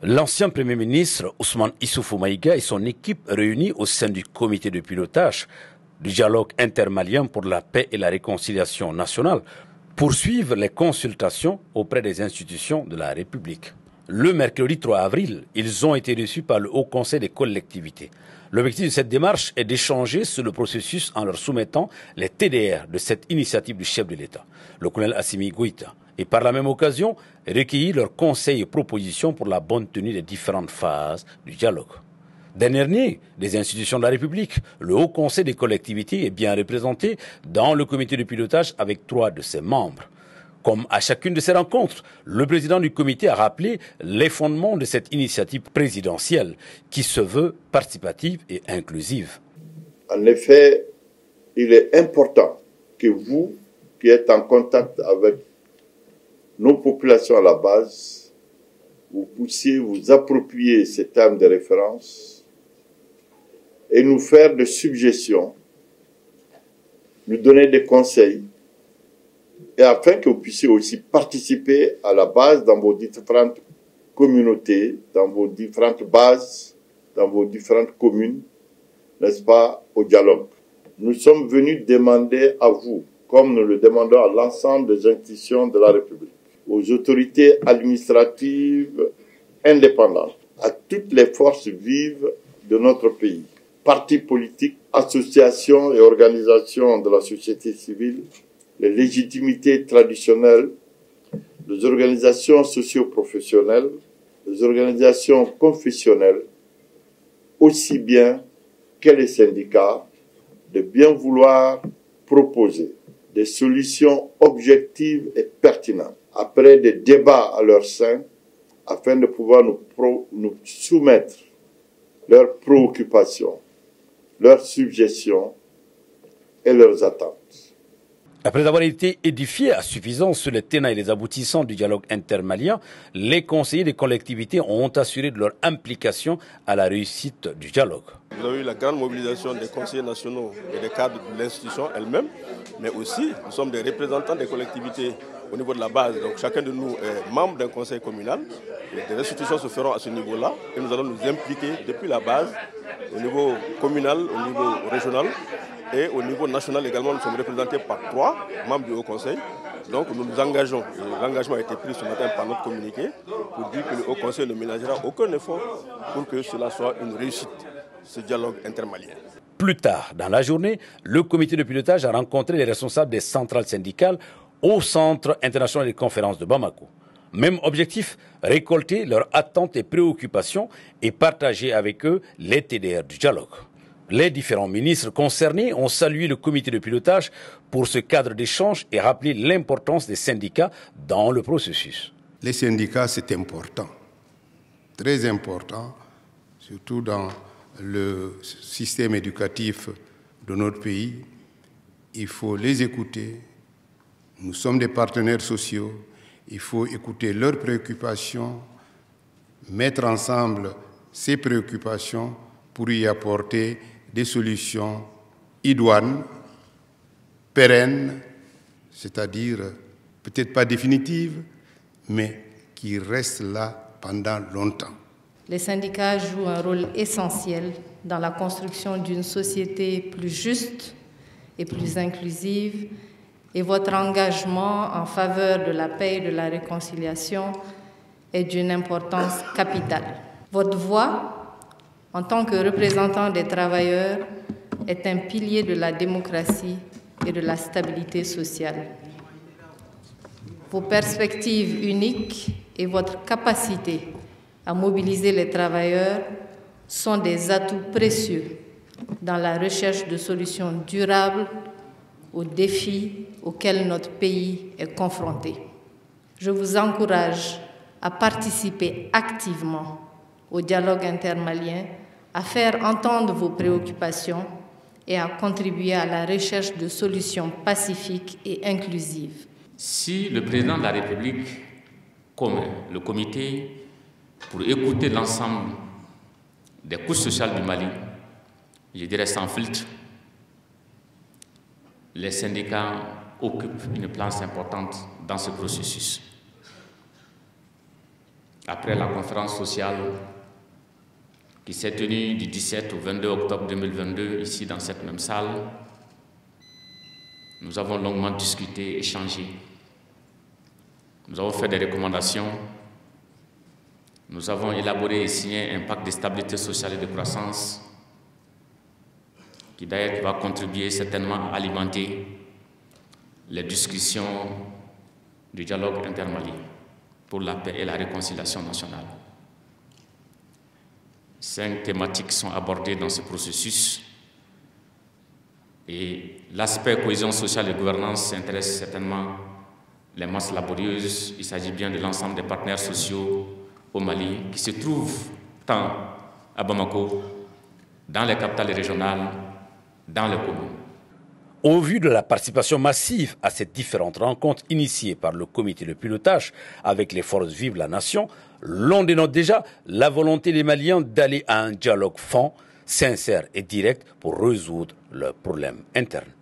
L'ancien Premier ministre Ousmane Issoufou Maïga et son équipe réunis au sein du comité de pilotage du dialogue intermalien pour la paix et la réconciliation nationale poursuivent les consultations auprès des institutions de la République. Le mercredi 3 avril, ils ont été reçus par le Haut Conseil des collectivités. L'objectif de cette démarche est d'échanger sur le processus en leur soumettant les TDR de cette initiative du chef de l'État, le colonel Assimi Goïta, et par la même occasion, recueillir leurs conseils et propositions pour la bonne tenue des différentes phases du dialogue. Dernier des institutions de la République, le Haut Conseil des collectivités est bien représenté dans le comité de pilotage avec 3 de ses membres. Comme à chacune de ces rencontres, le président du comité a rappelé les fondements de cette initiative présidentielle qui se veut participative et inclusive. En effet, il est important que vous, qui êtes en contact avec nos populations à la base, vous puissiez vous approprier ces termes de référence et nous faire des suggestions, nous donner des conseils, et afin que vous puissiez aussi participer à la base dans vos différentes communautés, dans vos différentes bases, dans vos différentes communes, n'est-ce pas, au dialogue. Nous sommes venus demander à vous, comme nous le demandons à l'ensemble des institutions de la République, aux autorités administratives indépendantes, à toutes les forces vives de notre pays, partis politiques, associations et organisations de la société civile, les légitimités traditionnelles, les organisations socio-professionnelles, les organisations confessionnelles, aussi bien que les syndicats, de bien vouloir proposer des solutions objectives et pertinentes après des débats à leur sein, afin de pouvoir nous soumettre leurs préoccupations, leurs suggestions et leurs attentes. Après avoir été édifiés à suffisance sur les tenants et les aboutissants du dialogue intermalien, les conseillers des collectivités ont assuré de leur implication à la réussite du dialogue. Nous avons eu la grande mobilisation des conseillers nationaux et des cadres de l'institution elle-même, mais aussi nous sommes des représentants des collectivités au niveau de la base. Donc chacun de nous est membre d'un conseil communal. Les institutions se feront à ce niveau-là et nous allons nous impliquer depuis la base au niveau communal, au niveau régional. Et au niveau national également, nous sommes représentés par 3 membres du Haut Conseil. Donc nous nous engageons. L'engagement a été pris ce matin par notre communiqué pour dire que le Haut Conseil ne ménagera aucun effort pour que cela soit une réussite, ce dialogue intermalien. Plus tard dans la journée, le comité de pilotage a rencontré les responsables des centrales syndicales au Centre international des conférences de Bamako. Même objectif, récolter leurs attentes et préoccupations et partager avec eux les TDR du dialogue. Les différents ministres concernés ont salué le comité de pilotage pour ce cadre d'échange et rappelé l'importance des syndicats dans le processus. Les syndicats, c'est important, très important, surtout dans le système éducatif de notre pays. Il faut les écouter. Nous sommes des partenaires sociaux. Il faut écouter leurs préoccupations, mettre ensemble ces préoccupations pour y apporter des solutions idoines, pérennes, c'est-à-dire peut-être pas définitives, mais qui restent là pendant longtemps. Les syndicats jouent un rôle essentiel dans la construction d'une société plus juste et plus inclusive, et votre engagement en faveur de la paix et de la réconciliation est d'une importance capitale. Votre voix, en tant que représentant des travailleurs, est un pilier de la démocratie et de la stabilité sociale. Vos perspectives uniques et votre capacité à mobiliser les travailleurs sont des atouts précieux dans la recherche de solutions durables aux défis auxquels notre pays est confronté. Je vous encourage à participer activement au dialogue intermalien, à faire entendre vos préoccupations et à contribuer à la recherche de solutions pacifiques et inclusives. Si le président de la République, comme le comité, pour écouter l'ensemble des couches sociales du Mali, je dirais sans filtre, les syndicats occupent une place importante dans ce processus. après la conférence sociale qui s'est tenue du 17 au 22 octobre 2022, ici dans cette même salle, nous avons longuement discuté, échangé. Nous avons fait des recommandations. Nous avons élaboré et signé un pacte de stabilité sociale et de croissance qui d'ailleurs va contribuer certainement à alimenter les discussions du dialogue intermalien pour la paix et la réconciliation nationale. 5 thématiques sont abordées dans ce processus et l'aspect cohésion sociale et gouvernance s'intéresse certainement les masses laborieuses. Il s'agit bien de l'ensemble des partenaires sociaux au Mali qui se trouvent tant à Bamako, dans les capitales régionales, dans les communes. Au vu de la participation massive à ces différentes rencontres initiées par le comité de pilotage avec les forces vives de la nation, l'on dénote déjà la volonté des Maliens d'aller à un dialogue franc, sincère et direct pour résoudre leurs problèmes internes.